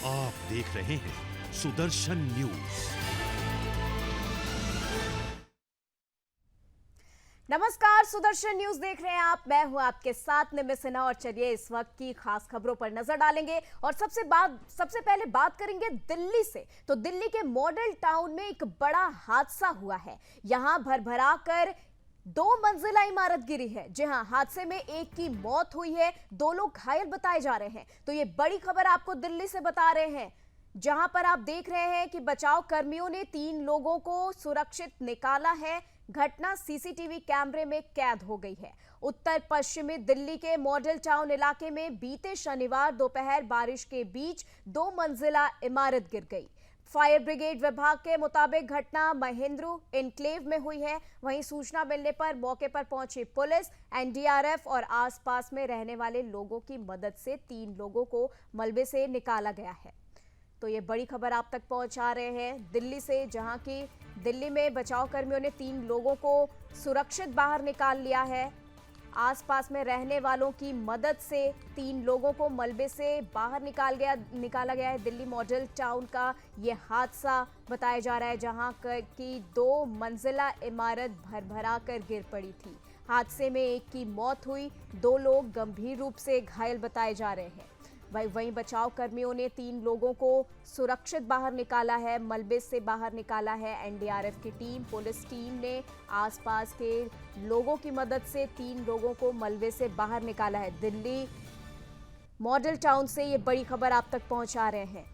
आप देख रहे हैं सुदर्शन न्यूज। नमस्कार, सुदर्शन न्यूज देख रहे हैं आप। मैं हूं आपके साथ निम्न सिन्हा और चलिए इस वक्त की खास खबरों पर नजर डालेंगे। और सबसे पहले बात करेंगे दिल्ली से। तो दिल्ली के मॉडल टाउन में एक बड़ा हादसा हुआ है। यहां भरभरा कर 2 मंजिला इमारत गिरी है। जी हां, हादसे में एक की मौत हुई है, 2 लोग घायल बताए जा रहे हैं। तो ये बड़ी खबर आपको दिल्ली से बता रहे हैं, जहां पर आप देख रहे हैं कि बचाव कर्मियों ने 3 लोगों को सुरक्षित निकाला है। घटना सीसीटीवी कैमरे में कैद हो गई है। उत्तर पश्चिमी दिल्ली के मॉडल टाउन इलाके में बीते शनिवार दोपहर बारिश के बीच 2 मंजिला इमारत गिर गई। फायर ब्रिगेड विभाग के मुताबिक घटना महेंद्रू एनक्लेव में हुई है। वहीं सूचना मिलने पर मौके पर पहुंची पुलिस, एनडीआरएफ और आसपास में रहने वाले लोगों की मदद से 3 लोगों को मलबे से निकाला गया है। तो ये बड़ी खबर आप तक पहुंचा रहे हैं दिल्ली से, जहां की दिल्ली में बचाव कर्मियों ने 3 लोगों को सुरक्षित बाहर निकाल लिया है। आसपास में रहने वालों की मदद से 3 लोगों को मलबे से बाहर निकाला गया है। दिल्ली मॉडल टाउन का ये हादसा बताया जा रहा है, जहां की 2 मंजिला इमारत भरभरा कर गिर पड़ी थी। हादसे में एक की मौत हुई, 2 लोग गंभीर रूप से घायल बताए जा रहे हैं। वहीं बचाव कर्मियों ने 3 लोगों को सुरक्षित बाहर निकाला है, मलबे से बाहर निकाला है। एनडीआरएफ की टीम, पुलिस टीम ने आसपास के लोगों की मदद से 3 लोगों को मलबे से बाहर निकाला है। दिल्ली मॉडल टाउन से ये बड़ी खबर आप तक पहुंचा रहे हैं,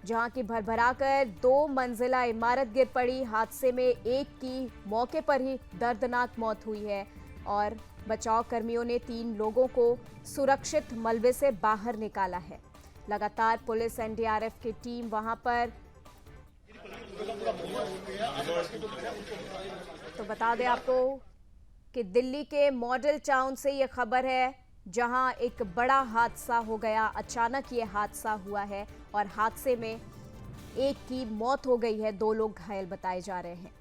जहां की भरभरा कर 2 मंजिला इमारत गिर पड़ी। हादसे में एक की मौके पर ही दर्दनाक मौत हुई है और बचाव कर्मियों ने 3 लोगों को सुरक्षित मलबे से बाहर निकाला है। लगातार पुलिस, एनडीआरएफ की टीम वहां पर। तो बता दें आपको कि दिल्ली के मॉडल टाउन से यह खबर है, जहां एक बड़ा हादसा हो गया। अचानक ये हादसा हुआ है और हादसे में एक की मौत हो गई है, 2 लोग घायल बताए जा रहे हैं।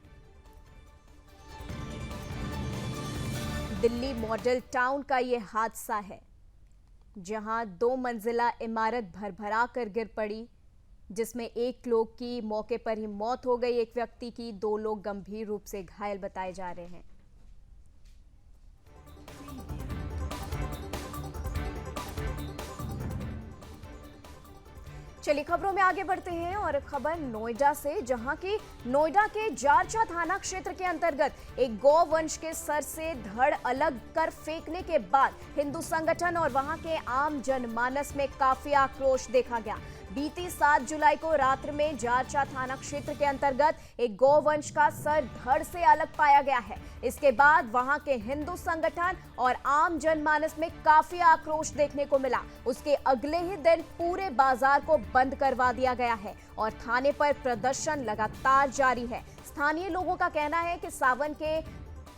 दिल्ली मॉडल टाउन का ये हादसा है, जहां 2 मंजिला इमारत भरभरा कर गिर पड़ी, जिसमें एक लोग की मौके पर ही मौत हो गई, एक व्यक्ति की, 2 लोग गंभीर रूप से घायल बताए जा रहे हैं। चलिए खबरों में आगे बढ़ते हैं और खबर नोएडा से, जहां की नोएडा के जारचा थाना क्षेत्र के अंतर्गत एक गौवंश के सर से धड़ अलग कर फेंकने के बाद हिंदू संगठन और वहां के आम जनमानस में काफी आक्रोश देखा गया। बीती 7 जुलाई को रात्रि में जारचा थाना क्षेत्र के अंतर्गत एक गौवंश का सर धड़ से अलग पाया गया है। इसके बाद वहां के हिंदू संगठन और आम जनमानस में काफी आक्रोश देखने को मिला। उसके अगले ही दिन पूरे बाजार को बंद करवा दिया गया है और थाने पर प्रदर्शन लगातार जारी है। स्थानीय लोगों का कहना है कि सावन के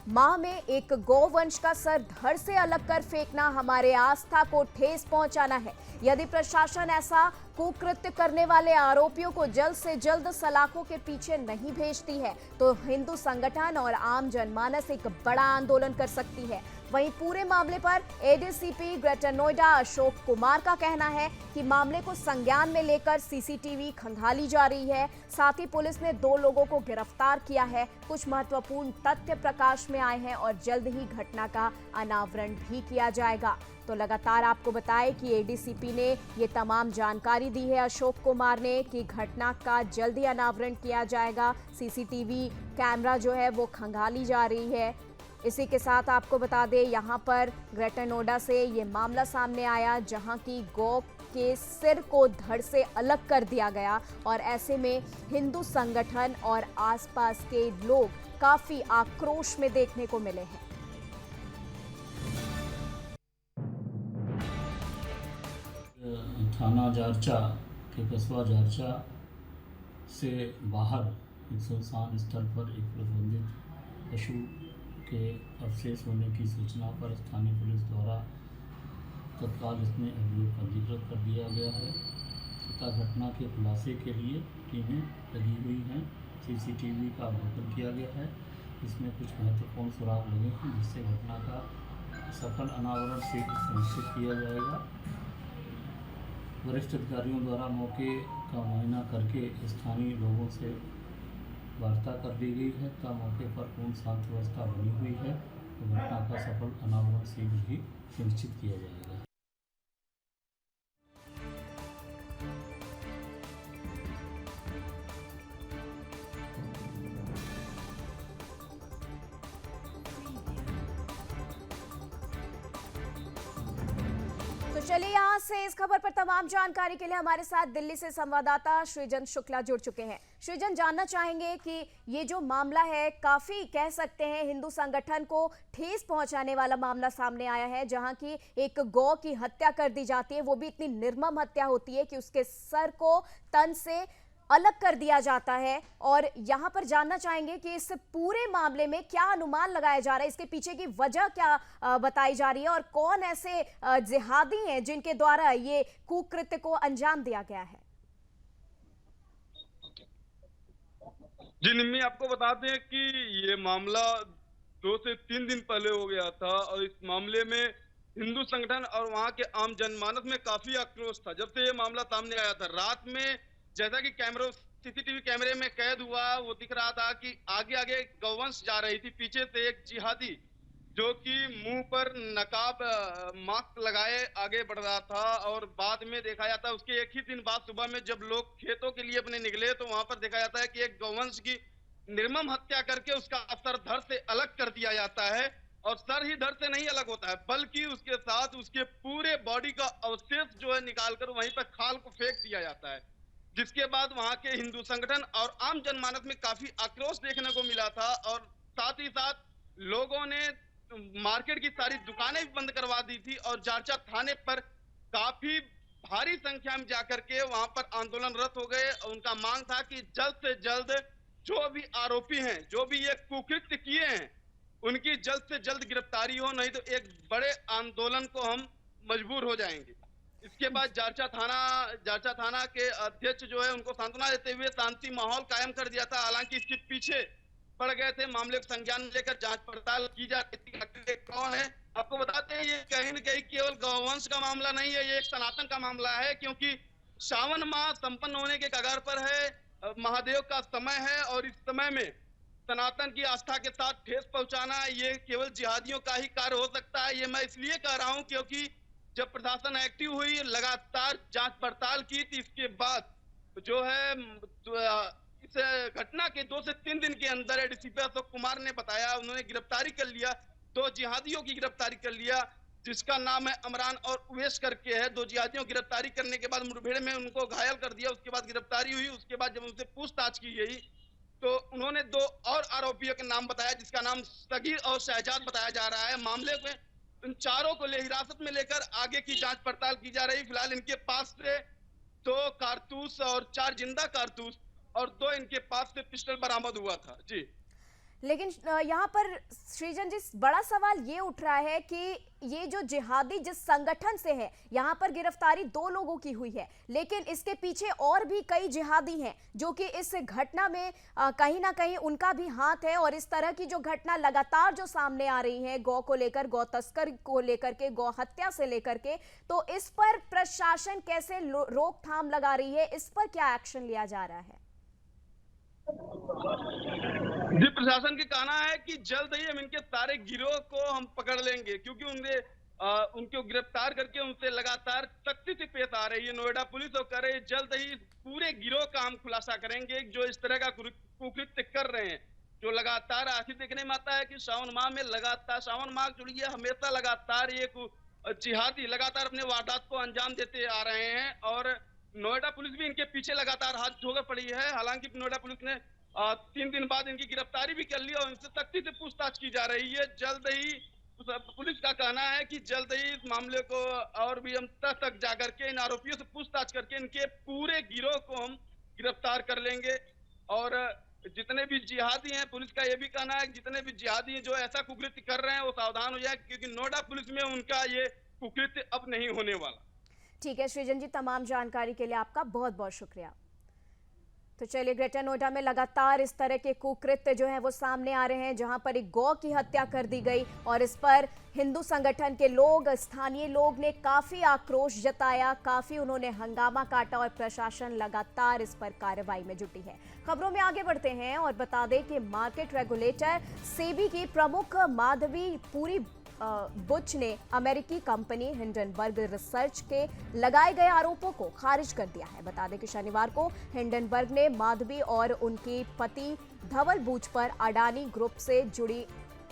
माह में एक गौवंश का सर धड़ से अलग कर फेंकना हमारे आस्था को ठेस पहुंचाना है। यदि प्रशासन ऐसा कुकृत्य करने वाले आरोपियों को जल्द से जल्द सलाखों के पीछे नहीं भेजती है, तो हिंदू संगठन और आम जनमानस एक बड़ा आंदोलन कर सकती है। वहीं पूरे मामले पर एडीसीपी ग्रेटर नोएडा अशोक कुमार का कहना है कि मामले को संज्ञान में लेकर सीसीटीवी खंगाली जा रही है। साथ ही पुलिस ने 2 लोगों को गिरफ्तार किया है। कुछ महत्वपूर्ण तथ्य प्रकाश में आए हैं और जल्द ही घटना का अनावरण भी किया जाएगा। तो लगातार आपको बताएं कि एडीसीपी ने ये तमाम जानकारी दी है अशोक कुमार ने कि घटना का जल्द ही अनावरण किया जाएगा। सीसीटीवी कैमरा जो है वो खंगाली जा रही है। इसी के साथ आपको बता दें, यहां पर ग्रेटर नोएडा से ये मामला सामने आया, जहां की गौ के सिर को धड़ से अलग कर दिया गया और ऐसे में हिंदू संगठन और आसपास के लोग काफी आक्रोश में देखने को मिले हैं। थाना जारचा के कस्बा जारचा से बाहर एक सुनसान स्थल पर एक प्रतिबंधित पशु के अवशेष होने की सूचना पर स्थानीय पुलिस द्वारा तत्काल इसमें अभियोग पंजीकृत कर दिया गया है तथा घटना के खुलासे के लिए टीमें लगी हुई हैं। सीसीटीवी का अवलोकन किया गया है। इसमें कुछ महत्वपूर्ण सुराग लगे हैं, जिससे घटना का सफल अनावरण शीघ्र सुनिश्चित किया जाएगा। वरिष्ठ अधिकारियों द्वारा मौके का मुआयना करके स्थानीय लोगों से वार्ता कर ली गई है तथा मौके पर पूर्ण शांत व्यवस्था बनी हुई है तो घटना का सफल अनावरण शीघ्र ही सुनिश्चित किया जाएगा। तो चलिए यहाँ से इस खबर पर तमाम जानकारी के लिए हमारे साथ दिल्ली से संवाददाता सृजन शुक्ला जुड़ चुके हैं। सृजन, जानना चाहेंगे कि ये जो मामला है काफी कह सकते हैं हिंदू संगठन को ठेस पहुंचाने वाला मामला सामने आया है, जहां की एक गौ की हत्या कर दी जाती है, वो भी इतनी निर्मम हत्या होती है कि उसके सर को तन से अलग कर दिया जाता है। और यहां पर जानना चाहेंगे कि इस पूरे मामले में क्या अनुमान लगाया जा रहा है, इसके पीछे की वजह क्या बताई जा रही है और कौन ऐसे जिहादी हैं जिनके द्वारा ये कुकृत्य को अंजाम दिया गया है। जी निम्मी, आपको बता दें कि ये मामला 2 से 3 दिन पहले हो गया था और इस मामले में हिंदू संगठन और वहां के आम जनमानस में काफी आक्रोश था। जब से ये मामला सामने आया था, रात में जैसा कि सीसीटीवी कैमरे में कैद हुआ, वो दिख रहा था कि आगे आगे गौवंश जा रही थी, पीछे से एक जिहादी जो कि मुंह पर नकाब मास्क लगाए आगे बढ़ रहा था। और बाद में देखा जाता है उसके एक ही दिन बाद सुबह में जब लोग खेतों के लिए अपने निकले तो वहां पर देखा जाता है कि एक गौवंश की निर्मम हत्या करके उसका सर धड़ से अलग कर दिया जाता है। और सर ही धड़ से नहीं अलग होता है बल्कि उसके साथ उसके पूरे बॉडी का अवशेष जो है निकालकर वहीं पर खाल को फेंक दिया जाता है, जिसके बाद वहां के हिंदू संगठन और आम जनमानस में काफी आक्रोश देखने को मिला था। और साथ ही साथ लोगों ने मार्केट की सारी दुकानें भी बंद करवा दी थी और जारचा थाने पर काफी भारी संख्या में जाकर के वहां पर आंदोलनरत हो गए। उनका मांग था कि जल्द से जल्द जो भी आरोपी हैं, जो भी ये कुकृत्य किए हैं, उनकी जल्द से जल्द गिरफ्तारी हो, नहीं तो एक बड़े आंदोलन को हम मजबूर हो जाएंगे। इसके बाद जारचा थाना के अध्यक्ष जो है उनको सांत्वना देते हुए शांति माहौल कायम कर दिया था। हालांकि इसके पीछे पड़ गए थे, मामले को संज्ञान लेकर जांच पड़ताल की जा रही थी आखिर कौन है। आपको बताते हैं ये कहीं न कहीं केवल गौवंश का मामला नहीं है, ये एक सनातन का मामला है, क्योंकि सावन माह संपन्न होने के कगार पर है, महादेव का समय है और इस समय में सनातन की आस्था के साथ ठेस पहुंचाना ये केवल जिहादियों का ही कार्य हो सकता है। ये मैं इसलिए कह रहा हूं क्योंकि जब प्रशासन एक्टिव हुई, लगातार जांच पड़ताल की थी, इसके बाद जो है इस घटना के 2 से 3 दिन के अंदर एडीसीपी अशोक कुमार ने बताया, उन्होंने गिरफ्तारी कर लिया, 2 जिहादियों की गिरफ्तारी कर लिया, जिसका नाम है अमरान और उवैस करके है। 2 जिहादियों की गिरफ्तारी करने के बाद मुठभेड़ में उनको घायल कर दिया, उसके बाद गिरफ्तारी हुई। उसके बाद जब उनसे पूछताछ की गई तो उन्होंने 2 और आरोपियों के नाम बताया, जिसका नाम सगीर और शहजाद बताया जा रहा है। मामले में इन चारों को हिरासत में लेकर आगे की जांच पड़ताल की जा रही। फिलहाल इनके पास से 2 कारतूस और 4 जिंदा कारतूस और 2 इनके पास से पिस्टल बरामद हुआ था। जी, लेकिन यहाँ पर सृजन जी बड़ा सवाल ये उठ रहा है कि ये जो जिहादी जिस संगठन से है, यहाँ पर गिरफ्तारी 2 लोगों की हुई है, लेकिन इसके पीछे और भी कई जिहादी हैं जो कि इस घटना में कहीं ना कहीं उनका भी हाथ है। और इस तरह की जो घटना लगातार जो सामने आ रही है, गौ को लेकर, गौ तस्कर को लेकर के, गौ हत्या से लेकर के, तो इस पर प्रशासन कैसे रोकथाम लगा रही है, इस पर क्या एक्शन लिया जा रहा है? जी, प्रशासन का कहना है कि जल्द ही हम इनके सारे गिरोह को हम पकड़ लेंगे, क्योंकि उनको गिरफ्तार करके उनसे लगातार सख्ती से पेश आ रही है नोएडा पुलिस और कह रही है जल्द ही पूरे गिरोह का हम खुलासा करेंगे जो इस तरह का कुकृत्य कर रहे हैं। जो लगातार आखिर देखने में आता है कि सावन माह में लगातार, सावन माह जुड़ी है, हमेशा लगातार ये जिहादी लगातार अपने वारदात को अंजाम देते आ रहे हैं और नोएडा पुलिस भी इनके पीछे लगातार हाथ धोकर पड़ी है। हालांकि नोएडा पुलिस ने 3 दिन बाद इनकी गिरफ्तारी भी कर ली और इनसे सख्ती से पूछताछ की जा रही है। जल्द ही पुलिस का कहना है कि जल्द ही इस मामले को और भी हम तक जाकर के इन आरोपियों से पूछताछ करके इनके पूरे गिरोह को हम गिरफ्तार कर लेंगे। और जितने भी जिहादी हैं, पुलिस का ये भी कहना है कि जितने भी जिहादी हैं जो ऐसा कुकृत्य कर रहे हैं वो सावधान हो जाए, क्योंकि नोएडा पुलिस में उनका ये कुकृत्य अब नहीं होने वाला। ठीक है सृजन जी, तमाम जानकारी के लिए आपका बहुत बहुत शुक्रिया। तो चलिए, ग्रेटर नोएडा में लगातार इस तरह के कुकृत्य जो है वो सामने आ रहे हैं, जहां पर एक गौ की हत्या कर दी गई और इस पर हिंदू संगठन के लोग, स्थानीय लोग ने काफी आक्रोश जताया, काफी उन्होंने हंगामा काटा और प्रशासन लगातार इस पर कार्रवाई में जुटी है। खबरों में आगे बढ़ते हैं और बता दें कि मार्केट रेगुलेटर सेबी की प्रमुख माधवी पुरी बुच ने अमेरिकी कंपनी हिंडनबर्ग रिसर्च के लगाए गए आरोपों को खारिज कर दिया है। बता दें कि शनिवार को हिंडनबर्ग ने माधवी और उनके पति धवल बुच पर अडानी ग्रुप से जुड़ी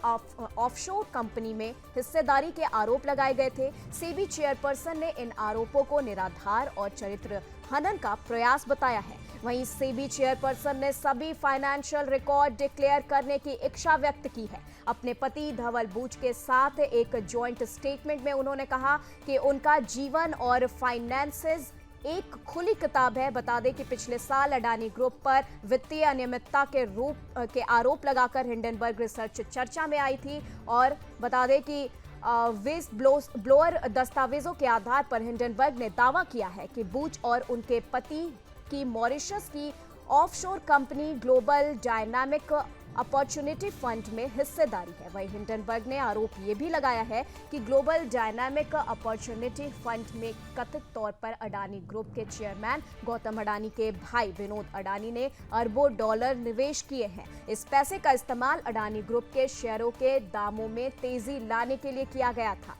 ऑफशोर कंपनी में हिस्सेदारी के आरोप लगाए गए थे। सेबी चेयरपर्सन ने इन आरोपों को निराधार और चरित्र हनन का प्रयास बताया है। वहीं सेबी चेयरपर्सन ने सभी फाइनेंशियल रिकॉर्ड डिक्लेयर करने की इच्छा व्यक्त की है। अपने पति धवल बुच के साथ एक जॉइंट स्टेटमेंट में उन्होंने कहा कि उनका जीवन और फाइनेंसेस एक खुली किताब है। बता दें कि पिछले साल अडानी ग्रुप पर वित्तीय अनियमितता के आरोप लगाकर हिंडनबर्ग रिसर्च चर्चा में आई थी और बता दें कि ब्लोअर दस्तावेजों के आधार पर हिंडनबर्ग ने दावा किया है कि बुच और उनके पति की मॉरिशस की offshore company global dynamic opportunity fund में हिस्सेदारी है। वहीं हिंडनबर्ग ने आरोप ये भी लगाया है कि ग्लोबल डायनामिक अपॉर्चुनिटी फंड में कथित तौर पर अडानी ग्रुप के चेयरमैन गौतम अडानी के भाई विनोद अडानी ने अरबों डॉलर निवेश किए हैं। इस पैसे का इस्तेमाल अडानी ग्रुप के शेयरों के दामों में तेजी लाने के लिए किया गया था।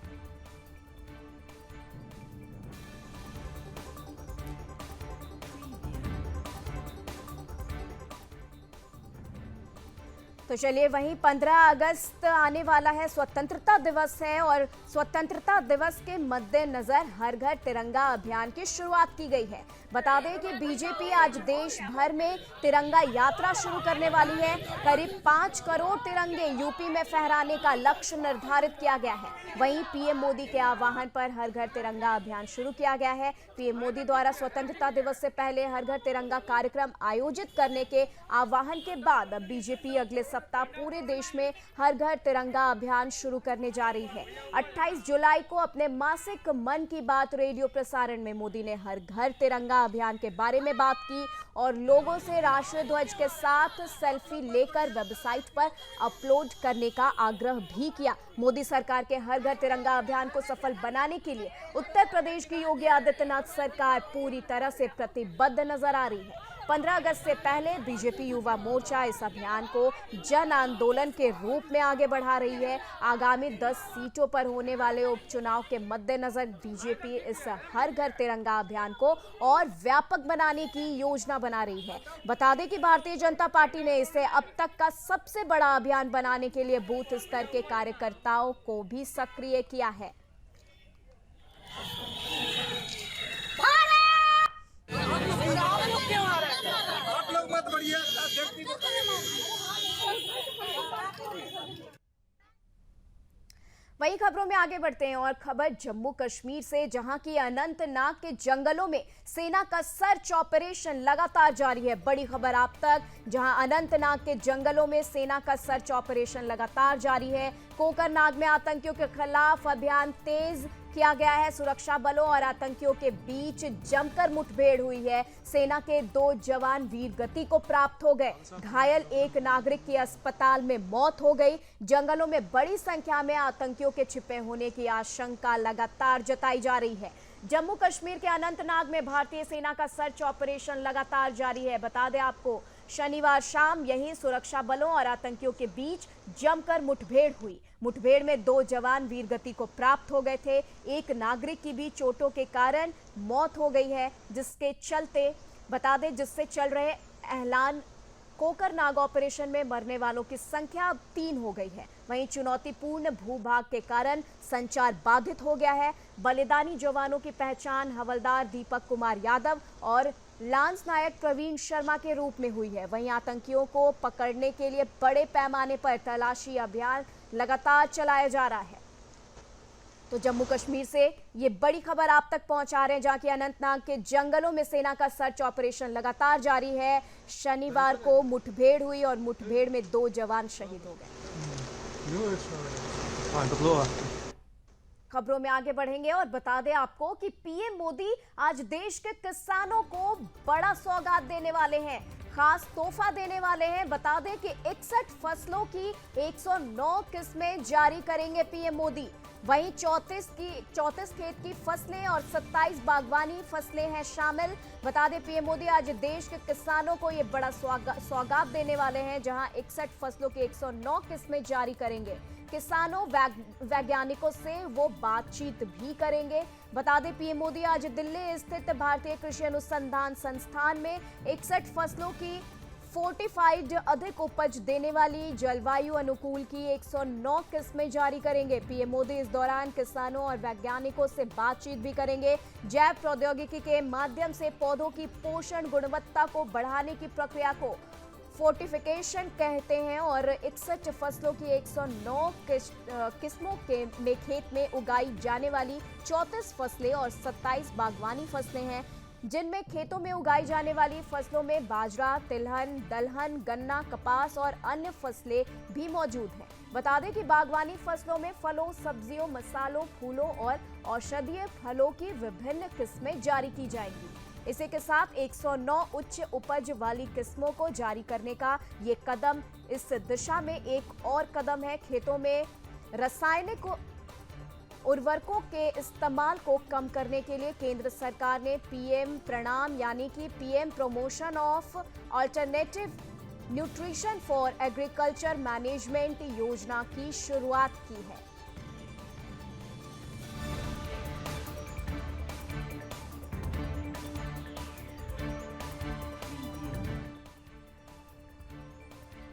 तो चलिए, वहीं 15 अगस्त आने वाला है, स्वतंत्रता दिवस है और स्वतंत्रता दिवस के मद्देनजर हर घर तिरंगा अभियान की शुरुआत की गई है। बता दें कि बीजेपी आज देश भर में तिरंगा यात्रा शुरू करने वाली है। करीब 5 करोड़ तिरंगे यूपी में फहराने का लक्ष्य निर्धारित किया गया है। वहीं पीएम मोदी के आह्वान पर हर घर तिरंगा अभियान शुरू किया गया है। पीएम मोदी द्वारा स्वतंत्रता दिवस से पहले हर घर तिरंगा कार्यक्रम आयोजित करने के आह्वान के बाद बीजेपी अगले सप्ताह पूरे देश में हर घर तिरंगा अभियान शुरू करने जा रही है। 28 जुलाई को अपने मासिक मन की बात रेडियो प्रसारण में मोदी ने हर घर तिरंगा अभियान के बारे में बात की और लोगों से राष्ट्रीय ध्वज के साथ सेल्फी लेकर वेबसाइट पर अपलोड करने का आग्रह भी किया। मोदी सरकार के हर घर तिरंगा अभियान को सफल बनाने के लिए उत्तर प्रदेश की योगी आदित्यनाथ सरकार पूरी तरह से प्रतिबद्ध नजर आ रही है। 15 अगस्त से पहले बीजेपी युवा मोर्चा इस अभियान को जन आंदोलन के रूप में आगे बढ़ा रही है। आगामी 10 सीटों पर होने वाले उपचुनाव के मद्देनजर बीजेपी इस हर घर तिरंगा अभियान को और व्यापक बनाने की योजना बना रही है। बता दें कि भारतीय जनता पार्टी ने इसे अब तक का सबसे बड़ा अभियान बनाने के लिए बूथ स्तर के कार्यकर्ताओं को भी सक्रिय किया है। वही खबरों में आगे बढ़ते हैं और खबर जम्मू कश्मीर से, जहां की अनंतनाग के जंगलों में सेना का सर्च ऑपरेशन लगातार जारी है। बड़ी खबर आप तक, जहां अनंतनाग के जंगलों में सेना का सर्च ऑपरेशन लगातार जारी है। कोकरनाग में आतंकियों के खिलाफ अभियान तेज किया गया है। सुरक्षा बलों और आतंकियों के बीच जमकर मुठभेड़ हुई है। सेना के 2 जवान वीर गति को प्राप्त हो गए। घायल एक नागरिक की अस्पताल में मौत हो गई। जंगलों में बड़ी संख्या में आतंकियों के छिपे होने की आशंका लगातार जताई जा रही है। जम्मू कश्मीर के अनंतनाग में भारतीय सेना का सर्च ऑपरेशन लगातार जारी है। बता दें आपको, शनिवार शाम यहीं सुरक्षा बलों और आतंकियों के बीच जमकर मुठभेड़ हुई। मुठभेड़ में 2 जवान वीरगति को प्राप्त हो गए थे। एक नागरिक की भी चोटों के कारण मौत हो गई है, जिसके चलते बता दें जिससे चल रहे ऐलान कोकरनाग ऑपरेशन में मरने वालों की संख्या अब 3 हो गई है। वहीं चुनौतीपूर्ण भूभाग के कारण संचार बाधित हो गया है। बलिदानी जवानों की पहचान हवलदार दीपक कुमार यादव और लांस नायक प्रवीण शर्मा के रूप में हुई है। वहीं आतंकियों को पकड़ने के लिए बड़े पैमाने पर तलाशी अभियान लगातार चलाया जा रहा है। तो जम्मू कश्मीर से ये बड़ी खबर आप तक पहुंचा रहे हैं, जहां की अनंतनाग के जंगलों में सेना का सर्च ऑपरेशन लगातार जारी है। शनिवार को मुठभेड़ हुई और मुठभेड़ में 2 जवान शहीद हो गए। खबरों में आगे बढ़ेंगे और बता दें आपको कि पीएम मोदी आज देश के किसानों को बड़ा सौगात देने वाले हैं। खास तोहफा देने वाले हैं। बता दें कि 61 फसलों की 109 किस्में जारी करेंगे पीएम मोदी। वहीं 34 खेत की फसलें और 27 बागवानी फसलें हैं शामिल। बता दें पीएम मोदी आज देश के किसानों को ये बड़ा सौगात देने वाले हैं, जहां 61 फसलों की 109 किस्में जारी करेंगे। किसानों वैज्ञानिकों से वो बातचीत भी करेंगे। बता दें पीएम मोदी आज दिल्ली स्थित भारतीय कृषि अनुसंधान संस्थान में 61 फसलों की फोर्टिफाइड अधिक उपज देने वाली जलवायु अनुकूल की 109 किस्में जारी करेंगे। पीएम मोदी इस दौरान किसानों और वैज्ञानिकों से बातचीत भी करेंगे। जैव प्रौद्योगिकी के माध्यम से पौधों की पोषण गुणवत्ता को बढ़ाने की प्रक्रिया को फोर्टिफिकेशन कहते हैं और 61 फसलों की 109 किस्मों में खेत में उगाई जाने वाली 34 फसलें और 27 बागवानी फसलें हैं, जिनमें खेतों में उगाई जाने वाली फसलों में बाजरा, तिलहन, दलहन, गन्ना, कपास और अन्य फसलें भी मौजूद हैं। बता दें कि बागवानी फसलों में फलों, सब्जियों, मसालों, फूलों और औषधीय फलों की विभिन्न किस्में जारी की जाएंगी। इसी के साथ 109 उच्च उपज वाली किस्मों को जारी करने का ये कदम इस दिशा में एक और कदम है। खेतों में रासायनिक उर्वरकों के इस्तेमाल को कम करने के लिए केंद्र सरकार ने पीएम प्रणाम यानी कि PM promotion of alternative nutrition for agriculture management योजना की शुरुआत की है।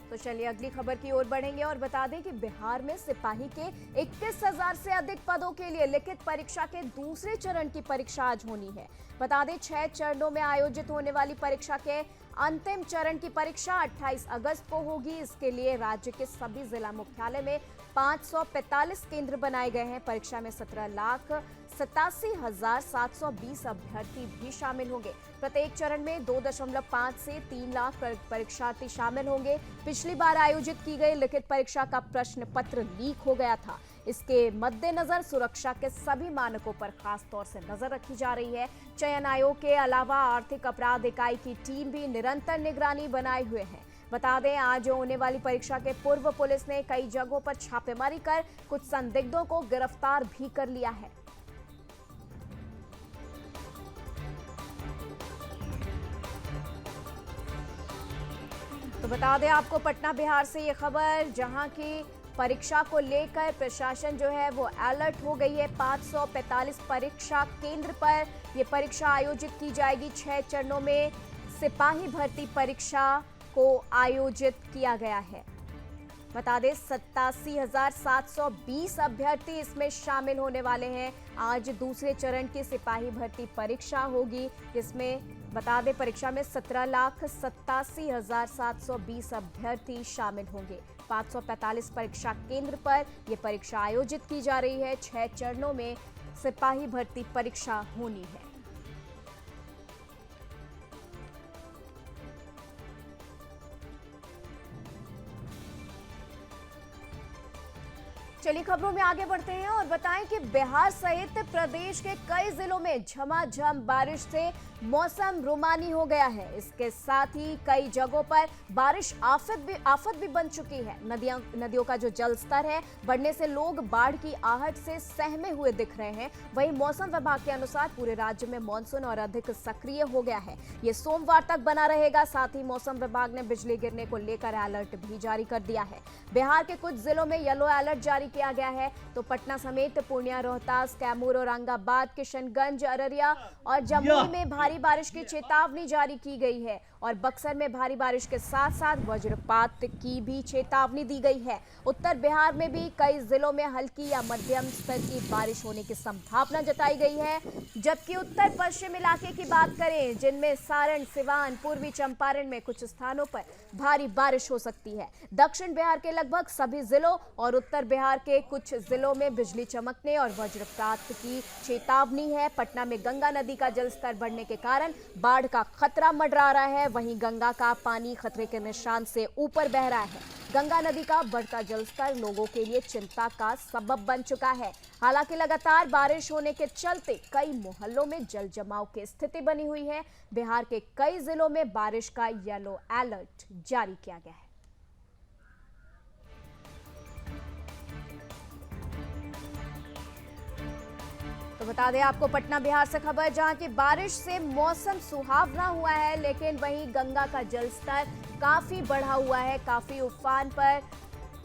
तो चलिए अगली खबर की ओर बढ़ेंगे और बता दें कि बिहार में सिपाही के 21,000 से अधिक पदों के लिए लिखित परीक्षा के दूसरे चरण की परीक्षा आज होनी है। बता दें 6 चरणों में आयोजित होने वाली परीक्षा के अंतिम चरण की परीक्षा 28 अगस्त को होगी। इसके लिए राज्य के सभी जिला मुख्यालय में 545 केंद्र बनाए गए हैं। परीक्षा में 17,87,720 अभ्यर्थी भी शामिल होंगे। प्रत्येक चरण में 2.5 से 3 लाख परीक्षार्थी शामिल होंगे। पिछली बार आयोजित की गई लिखित परीक्षा का प्रश्न पत्र लीक हो गया था। इसके मद्देनजर सुरक्षा के सभी मानकों पर खास तौर से नजर रखी जा रही है। चयन आयोग के अलावा आर्थिक अपराध इकाई की टीम भी निरंतर निगरानी बनाए हुए है। बता दें आज होने वाली परीक्षा के पूर्व पुलिस ने कई जगहों पर छापेमारी कर कुछ संदिग्धों को गिरफ्तार भी कर लिया है। तो बता दें आपको पटना बिहार से ये खबर, जहां की परीक्षा को लेकर प्रशासन जो है वो अलर्ट हो गई है। 545 परीक्षा केंद्र पर ये परीक्षा आयोजित की जाएगी। 6 चरणों में सिपाही भर्ती परीक्षा को आयोजित किया गया है। बता दें 87,720 अभ्यर्थी इसमें शामिल होने वाले हैं। आज दूसरे चरण की सिपाही भर्ती परीक्षा होगी, जिसमें बता दें परीक्षा में 17,87,720 अभ्यर्थी शामिल होंगे। 545 परीक्षा केंद्र पर यह परीक्षा आयोजित की जा रही है। 6 चरणों में सिपाही भर्ती परीक्षा होनी है। चलिए खबरों में आगे बढ़ते हैं और बताएं कि बिहार सहित प्रदेश के कई जिलों में झमाझम बारिश से मौसम रोमानी हो गया है। इसके साथ ही कई जगहों पर बारिश आफत भी बन चुकी है। नदियों का जो जल स्तर है बढ़ने से लोग बाढ़ की आहट से सहमे हुए दिख रहे हैं। वहीं मौसम विभाग के अनुसार पूरे राज्य में मानसून और अधिक सक्रिय हो गया है। ये सोमवार तक बना रहेगा। साथ ही मौसम विभाग ने बिजली गिरने को लेकर अलर्ट भी जारी कर दिया है। बिहार के कुछ जिलों में येलो अलर्ट जारी किया गया है। तो पटना समेत पूर्णिया, रोहतास, कैमूर, औरंगाबाद, किशनगंज, अररिया और जमुई में भारी बारिश की चेतावनी जारी की गई है और बक्सर में भारी बारिश के साथ साथ वज्रपात की भी चेतावनी दी गई है। उत्तर बिहार में भी कई जिलों में हल्की या मध्यम स्तर की बारिश होने की संभावना जताई गई है। जबकि उत्तर पश्चिम इलाके की बात करें, जिनमें सारण, सिवान, पूर्वी चंपारण में कुछ स्थानों पर भारी बारिश हो सकती है। दक्षिण बिहार के लगभग सभी जिलों और उत्तर बिहार के कुछ जिलों में बिजली चमकने और वज्रपात की चेतावनी है। पटना में गंगा नदी का जलस्तर बढ़ने के कारण बाढ़ का खतरा मंडरा रहा है। वहीं गंगा का पानी खतरे के निशान से ऊपर बह रहा है। गंगा नदी का बढ़ता जलस्तर लोगों के लिए चिंता का सबब बन चुका है। हालांकि लगातार बारिश होने के चलते कई मोहल्लों में जल जमाव की स्थिति बनी हुई है। बिहार के कई जिलों में बारिश का येलो अलर्ट जारी किया गया है। तो बता दें आपको पटना बिहार से खबर, जहां की बारिश से मौसम सुहावना हुआ है, लेकिन वहीं गंगा का जलस्तर काफी बढ़ा हुआ है। काफी उफान पर,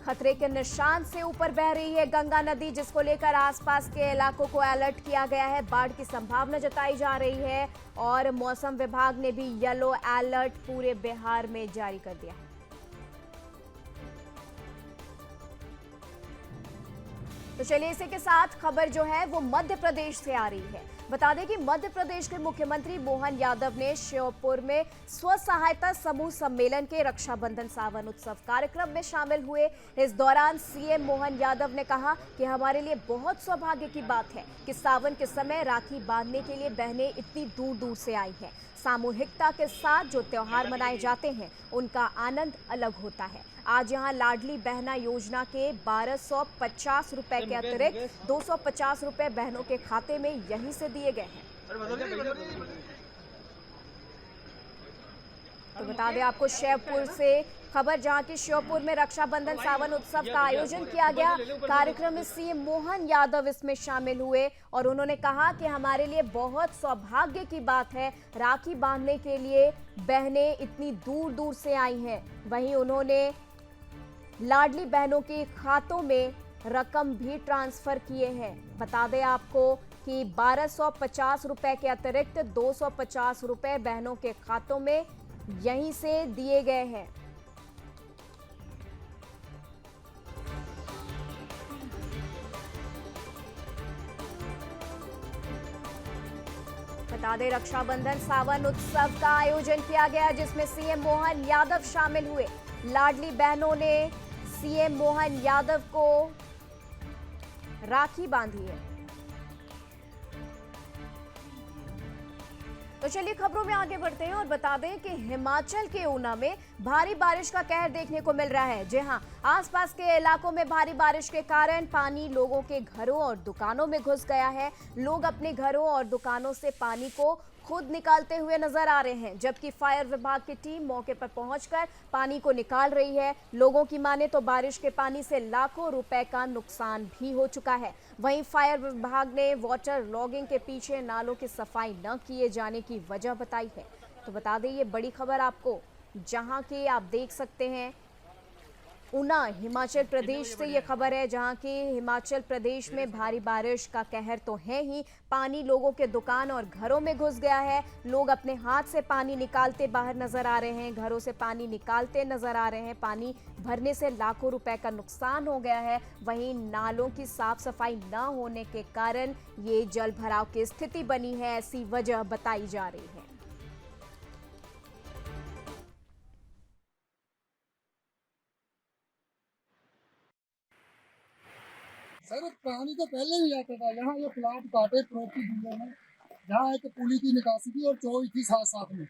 खतरे के निशान से ऊपर बह रही है गंगा नदी, जिसको लेकर आसपास के इलाकों को अलर्ट किया गया है। बाढ़ की संभावना जताई जा रही है और मौसम विभाग ने भी येलो अलर्ट पूरे बिहार में जारी कर दिया है। तो चलिए इसी के साथ खबर जो है वो मध्य प्रदेश से आ रही है। बता दें कि मध्य प्रदेश के मुख्यमंत्री मोहन यादव ने श्योपुर में स्व सहायता समूह सम्मेलन के रक्षाबंधन सावन उत्सव कार्यक्रम में शामिल हुए। इस दौरान सीएम मोहन यादव ने कहा कि हमारे लिए बहुत सौभाग्य की बात है कि सावन के समय राखी बांधने के लिए बहनें इतनी दूर दूर से आई हैं। सामूहिकता के साथ जो त्योहार मनाए जाते हैं उनका आनंद अलग होता है। आज यहां लाडली बहना योजना के 1250 रुपए के अतिरिक्त 250 रुपए बहनों के खाते में यहीं से दिए गए हैं। तो बता दें आपको श्योपुर से खबर, जहां की श्योपुर में रक्षाबंधन सावन उत्सव का आयोजन किया गया। कार्यक्रम में सीएम मोहन यादव इसमें शामिल हुए और उन्होंने कहा कि हमारे लिए बहुत सौभाग्य की बात है, राखी बांधने के लिए बहनें इतनी दूर दूर से आई हैं। वहीं उन्होंने लाडली बहनों के खातों में रकम भी ट्रांसफर किए हैं। बता दें आपको कि 1250 रुपए के अतिरिक्त 250 रुपए बहनों के खातों में यहीं से दिए गए हैं। बता दें रक्षाबंधन सावन उत्सव का आयोजन किया गया, जिसमें सीएम मोहन यादव शामिल हुए। लाडली बहनों ने सीएम मोहन यादव को राखी बांधी है। तो चलिए खबरों में आगे बढ़ते हैं और बता दें कि हिमाचल के ऊना में भारी बारिश का कहर देखने को मिल रहा है। जी हां, आसपास के इलाकों में भारी बारिश के कारण पानी लोगों के घरों और दुकानों में घुस गया है। लोग अपने घरों और दुकानों से पानी को खुद निकालते हुए नजर आ रहे हैं, जबकि फायर विभाग की टीम मौके पर पहुंचकर पानी को निकाल रही है। लोगों की माने तो बारिश के पानी से लाखों रुपए का नुकसान भी हो चुका है। वहीं फायर विभाग ने वाटर लॉगिंग के पीछे नालों की सफाई न किए जाने की वजह बताई है। तो बता दें ये बड़ी खबर आपको, जहां की आप देख सकते हैं ऊना हिमाचल प्रदेश से ये खबर है, जहां की हिमाचल प्रदेश में भारी बारिश का कहर तो है ही, पानी लोगों के दुकान और घरों में घुस गया है। लोग अपने हाथ से पानी निकालते बाहर नजर आ रहे हैं, घरों से पानी निकालते नजर आ रहे हैं। पानी भरने से लाखों रुपए का नुकसान हो गया है। वहीं नालों की साफ सफाई न होने के कारण ये जल भराव की स्थिति बनी है, ऐसी वजह बताई जा रही है। सर पानी तो पहले भी आता था। यहाँ ये प्लाट काटे प्रॉपर्टी डीलर ने, जहाँ एक पुली की निकासी थी और चोई थी साथ साथ में,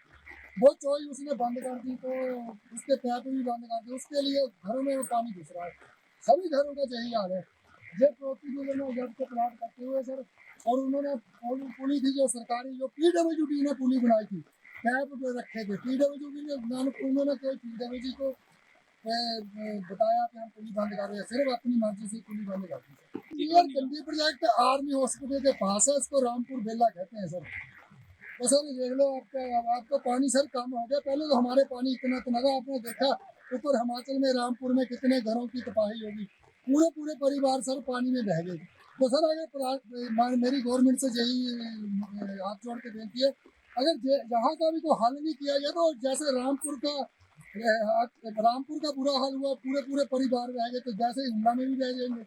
वो चोई उसने बंद कर दी, तो उसके पैप भी बंद कर दी। उसके लिए घरों में वो पानी घुस रहा है। सभी घरों का यही हाल है। ये प्रॉपर्टी डीलर ने जब के प्लाट करते हुए सर, और उन्होंने पुली थी जो सरकारी, जो PWD ने पुली बनाई थी, पैप जो रखे थे PWD ने, उन्होंने कोई PWD को बताया कि हम पुली बंद कर रहे हैं, सिर्फ अपनी मर्जी से पुली बंद कर दी। ये गंदी प्रोजेक्ट आर्मी हॉस्पिटल के पास है, इसको रामपुर बेला कहते हैं सर। तो सर देख लो आपका पानी सर कम हो गया। पहले तो हमारे पानी इतना था, आपने देखा ऊपर हिमाचल में रामपुर में कितने घरों की तबाही होगी, पूरे परिवार सर पानी में बह गए। तो सर अगर मेरी गवर्नमेंट से यही हाथ जोड़ के बेनती है, अगर यहाँ का भी कोई हल नहीं किया गया, तो जैसे रामपुर का बुरा हाल हुआ, पूरे परिवार रह गए, तो जैसे ऊना में भी रह जाएंगे।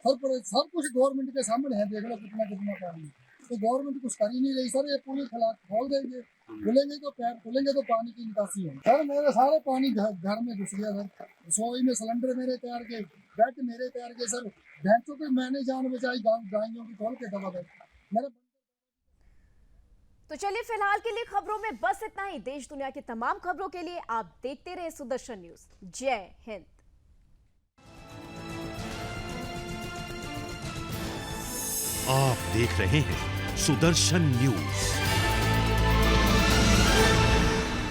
सब कुछ गवर्नमेंट के सामने है, देख लो कितना पानी है। तो गवर्नमेंट कुछ कर ही नहीं रही सर। ये पुली खोल देंगे, खुलेंगे तो पैर खुलेंगे तो पानी की निकासी होगी। सर मेरे सारे पानी घर में घुस गया सर। रसोई में सिलेंडर मेरे तैयार के, बेड मेरे तैयार के सर। भैंसों की मैंने जान बचाई, गायों की खोल के दबा मेरे। तो चलिए फिलहाल के लिए खबरों में बस इतना ही। देश दुनिया की तमाम खबरों के लिए आप देखते रहे सुदर्शन न्यूज। जय हिंद। आप देख रहे हैं सुदर्शन न्यूज।